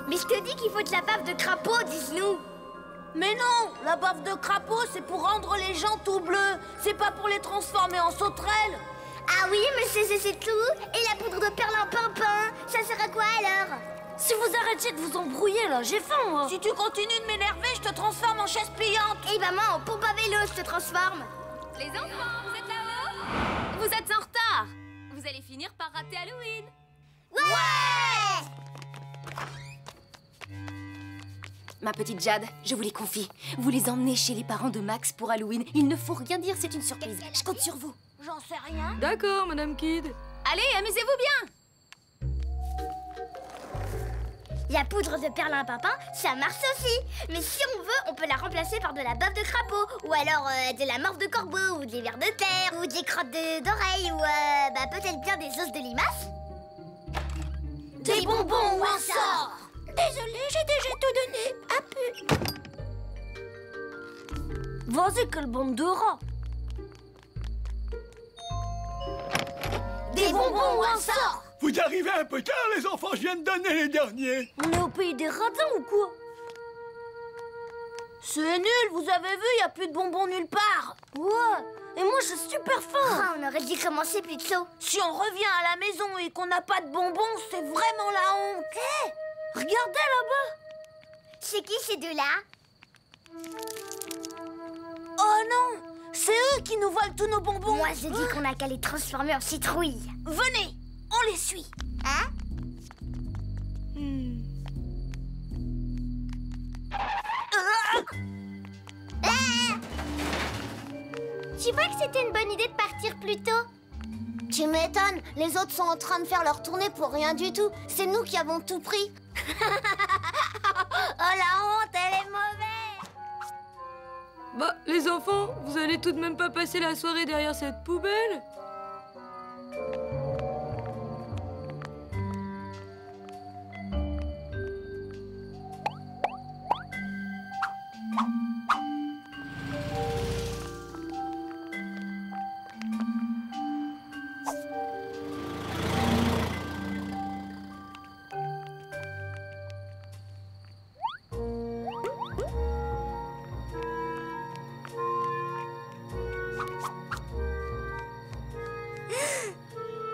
Mais je te dis qu'il faut de la bave de crapaud, dis-nous. Mais non, la bave de crapaud, c'est pour rendre les gens tout bleus. C'est pas pour les transformer en sauterelles. Ah oui, mais c'est tout. Et la poudre de perlimpinpin, ça sert à quoi alors? Si vous arrêtiez de vous embrouiller, là, j'ai faim, moi. Si tu continues de m'énerver, je te transforme en chaise pliante. Et maman, en pompe à vélo, je te transforme. Les enfants, vous êtes là-haut? Vous êtes en retard. Vous allez finir par rater Halloween. Ouais! Ma petite Jade, je vous les confie. Vous les emmenez chez les parents de Max pour Halloween. Il ne faut rien dire, c'est une surprise. Je compte sur vous. J'en sais rien. D'accord, Madame Kid. Allez, amusez-vous bien. La poudre de perlimpinpin, ça marche aussi. Mais si on veut, on peut la remplacer par de la bave de crapaud. Ou alors de la morve de corbeau, ou des vers de terre, ou des crottes d'oreilles, ou peut-être bien des os de limace. Des bonbons ou un sort. Désolée, j'ai déjà tout donné. Un peu. Vas-y, quelle bande de rats. Des bonbons ou un sort. Vous arrivez un peu tard, les enfants, je viens de donner les derniers. On est au pays des ratins ou quoi? C'est nul, vous avez vu, il n'y a plus de bonbons nulle part. Ouais, et moi j'ai super faim. Ah, on aurait dû commencer plus tôt. Si on revient à la maison et qu'on n'a pas de bonbons, c'est vraiment la honte. Hé, regardez là-bas. C'est qui ces deux-là? Oh non, c'est eux qui nous volent tous nos bonbons. Moi, je dis qu'on n'a qu'à les transformer en citrouilles. Venez, on les suit. Hein? Tu vois que c'était une bonne idée de partir plus tôt? Tu m'étonnes, les autres sont en train de faire leur tournée pour rien du tout. C'est nous qui avons tout pris. Oh, la honte, elle est mauvaise. Bah, les enfants, vous allez tout de même pas passer la soirée derrière cette poubelle?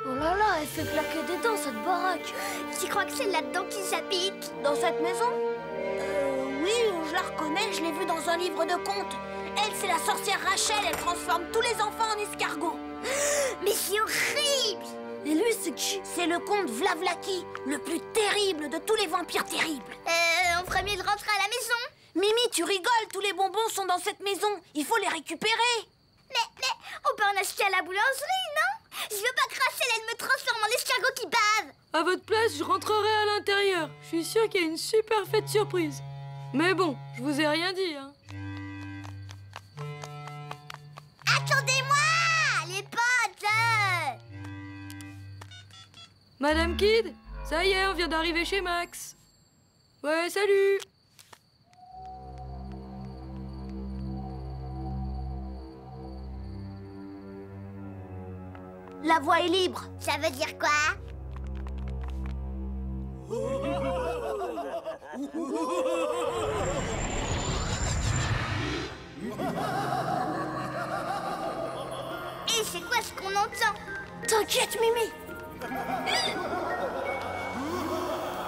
Oh là là, elle fait claquer des dents, cette baraque. Tu crois que c'est là-dedans qu'ils habitent? Dans cette maison? Oui, je la reconnais, je l'ai vue dans un livre de contes. Elle, c'est la sorcière Rachel, elle transforme tous les enfants en escargots. Mais c'est horrible! Et lui, c'est qui? C'est le comte Vlavlaki, le plus terrible de tous les vampires terribles. On ferait mieux de rentrer à la maison. Mimi, tu rigoles, tous les bonbons sont dans cette maison. Il faut les récupérer. Mais on peut en acheter à la boulangerie, non? Je veux pas cracher, elle me transforme en escargot qui bave. À votre place, je rentrerai à l'intérieur. Je suis sûre qu'il y a une super fête surprise. Mais bon, je vous ai rien dit, hein. Attendez-moi, les potes! Madame Kid, ça y est, on vient d'arriver chez Max. Ouais, salut. La voie est libre. Ça veut dire quoi? Et c'est quoi ce qu'on entend? T'inquiète, Mimi.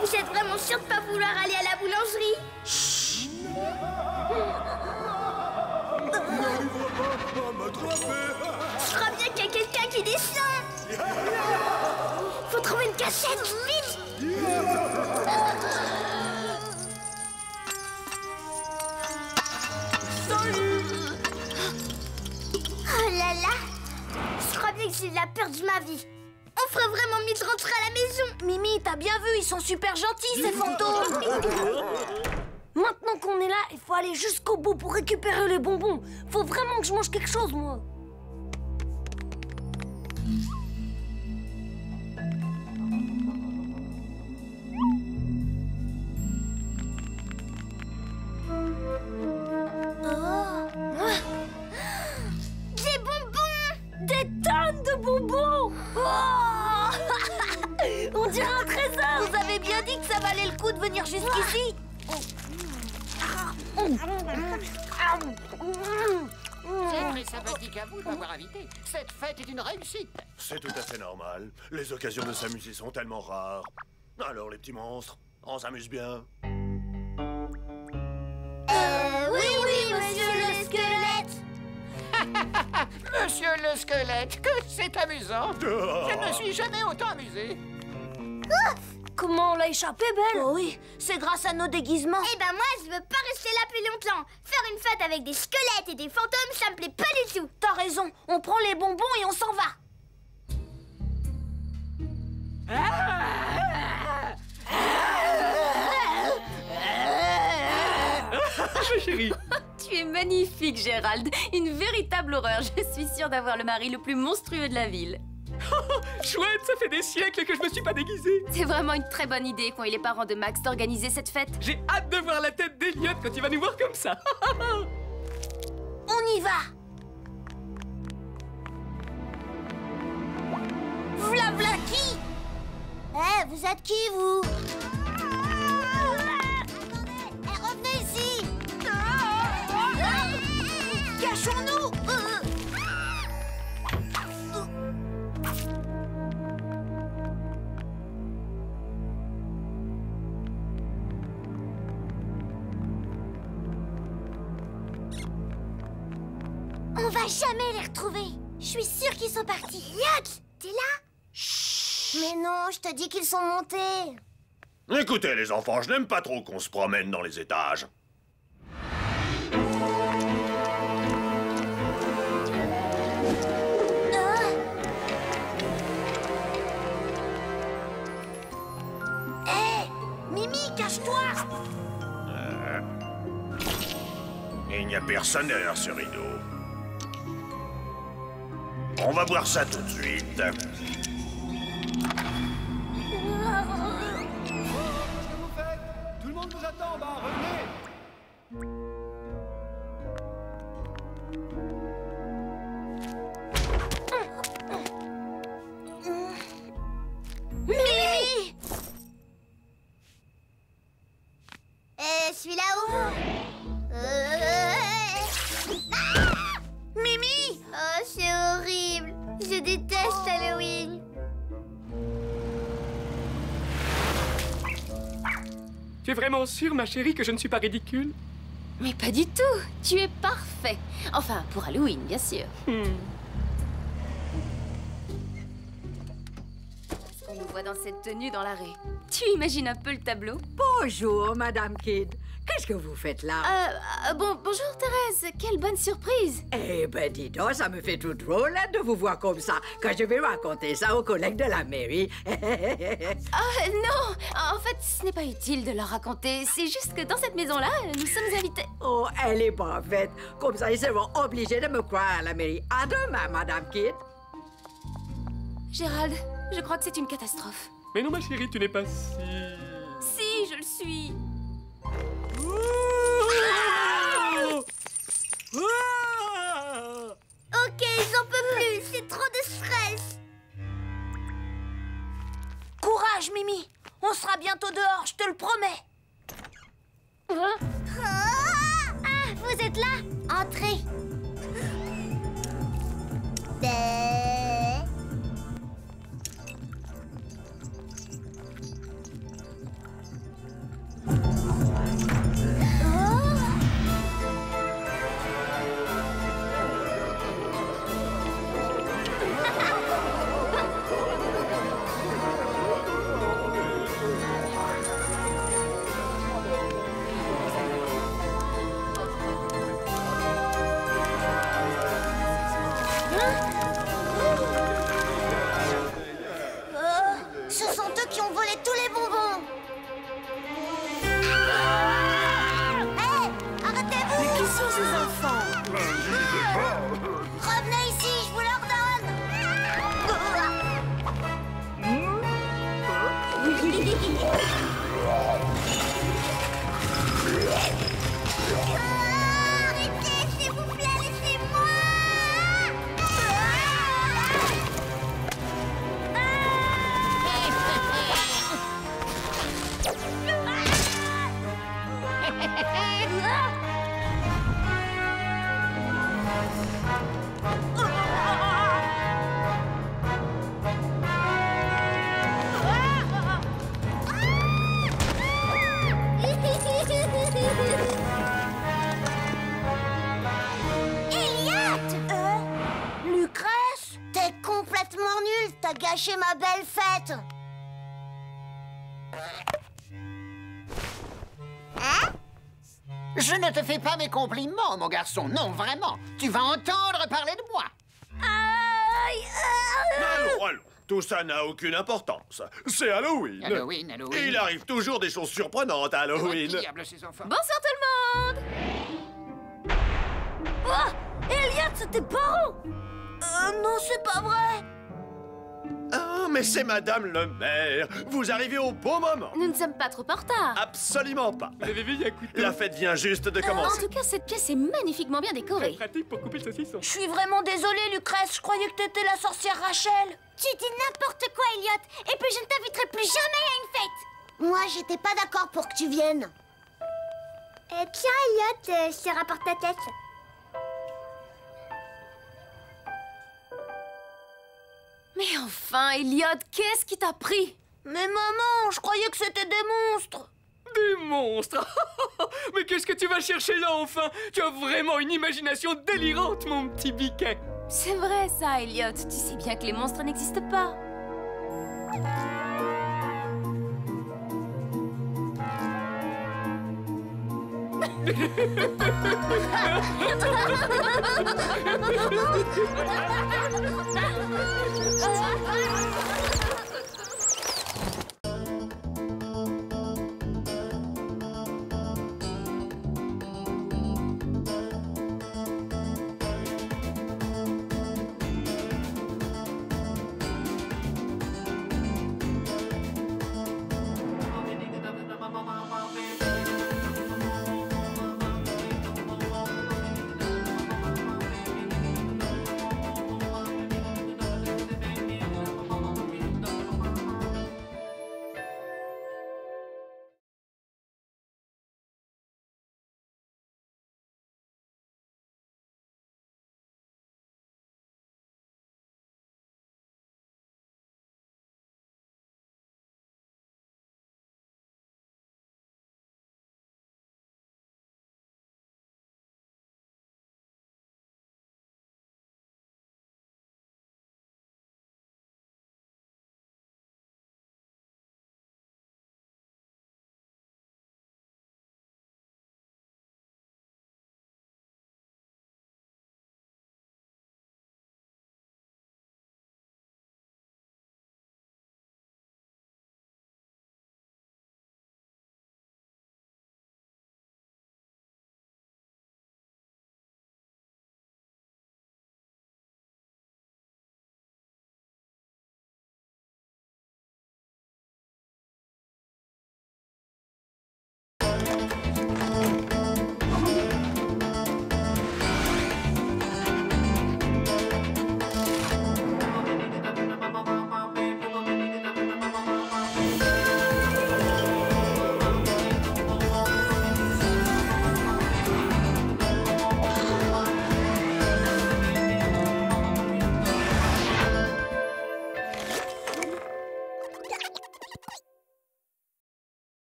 Vous êtes vraiment sûr de pas vouloir aller à la boulangerie? Il n'arrivera pas à m'attraper. Je crois bien qu'il y a quelqu'un qui descend. Faut trouver une cachette, vite! Oh là là! Je crois bien que j'ai de la peur de ma vie. On ferait vraiment mieux de rentrer à la maison. Mimi, t'as bien vu, ils sont super gentils, ces fantômes. Maintenant qu'on est là, il faut aller jusqu'au bout pour récupérer les bonbons. Faut vraiment que je mange quelque chose, moi. Des bonbons! Des tonnes de bonbons. Oh on dirait un le trésor! Vous avez bien dit que ça valait le coup de venir jusqu'ici! C'est très sympathique à vous de m'avoir invité. Cette fête est une réussite. C'est tout à fait normal. Les occasions de s'amuser sont tellement rares. Alors, les petits monstres, on s'amuse bien. Oui, monsieur le squelette. Monsieur le squelette, que c'est amusant. Je ne me suis jamais autant amusé. Comment on l'a échappé, Belle? Oh oui, c'est grâce à nos déguisements. Eh ben moi, je veux pas rester là plus longtemps. Faire une fête avec des squelettes et des fantômes, ça me plaît pas du tout. T'as raison, on prend les bonbons et on s'en va. Chérie. Tu es magnifique, Gérald. Une véritable horreur. Je suis sûre d'avoir le mari le plus monstrueux de la ville. Chouette, ça fait des siècles que je me suis pas déguisé. C'est vraiment une très bonne idée, quand il est parent de Max, d'organiser cette fête. J'ai hâte de voir la tête d'Eliot quand il va nous voir comme ça. On y va. V'là qui? Vous êtes qui, vous? Attendez, revenez ici. Cachons-nous. On va jamais les retrouver. Je suis sûre qu'ils sont partis. Elliot, t'es là? Chut. Mais non, je te dis qu'ils sont montés. Écoutez, les enfants, je n'aime pas trop qu'on se promène dans les étages. Mimi, cache-toi. Il n'y a personne derrière ce rideau. On va voir ça tout de suite. Qu'est-ce que vous faites? Tout le monde vous attend, bah revenez. Mimi. Je suis là-haut. Mimi. Oh, c'est horrible. Je déteste Halloween. Tu es vraiment sûre, ma chérie, que je ne suis pas ridicule? Mais pas du tout. Tu es parfait. Enfin, pour Halloween, bien sûr. On nous voit dans cette tenue dans l'arrêt. Tu imagines un peu le tableau? Bonjour, Madame Kidd. Qu'est-ce que vous faites là? Bonjour Thérèse. Quelle bonne surprise. Eh ben, dis donc, ça me fait tout drôle de vous voir comme ça, quand je vais raconter ça aux collègues de la mairie. Non, en fait, ce n'est pas utile de leur raconter. C'est juste que dans cette maison-là, nous sommes invités. Oh, elle est parfaite. Comme ça, ils seront obligés de me croire à la mairie. À demain, Madame Kidd. Gérald, je crois que c'est une catastrophe. Mais non, ma chérie, tu n'es pas si... Si, je le suis. Ok, j'en peux plus. C'est trop de stress. Courage, Mimi. On sera bientôt dehors, je te le promets. Vous êtes là? Entrez. Ce sont eux qui ont volé tous les bonbons. Hé, arrêtez-vous! Mais qui sont ces enfants? Revenez ici, je vous l'ordonne. Arrêtez, s'il vous plaît, laissez-moi. gâché ma belle fête. Hein? Je ne te fais pas mes compliments, mon garçon. Non, vraiment. Tu vas entendre parler de moi. Allons, tout ça n'a aucune importance. C'est Halloween. Halloween, Halloween. Et il arrive toujours des choses surprenantes à Halloween. Diable, ces enfants. Bonsoir tout le monde. Oh, Elliot, c'est tes parents. Non, c'est pas vrai. Ah, mais c'est Madame le maire. Vous arrivez au bon moment. Nous ne sommes pas trop en retard. Absolument pas. Vous avez vu, il y a un couteau. La fête vient juste de En commencer. tout cas, cette pièce est magnifiquement bien Très décorée. pratique pour couper le saucisson. Je suis vraiment désolée, Lucrèce. Je croyais que t'étais la sorcière Rachel. Tu dis n'importe quoi, Elliot. Et puis je ne t'inviterai plus jamais à une fête. Moi, j'étais pas d'accord pour que tu viennes. Tiens, Elliot, je te rapporte ta tête. Mais enfin, Elliot, qu'est-ce qui t'a pris? Mais maman, je croyais que c'était des monstres. Des monstres. Mais qu'est-ce que tu vas chercher là, enfin? Tu as vraiment une imagination délirante, mon petit biquet. C'est vrai ça, Elliot. Tu sais bien que les monstres n'existent pas.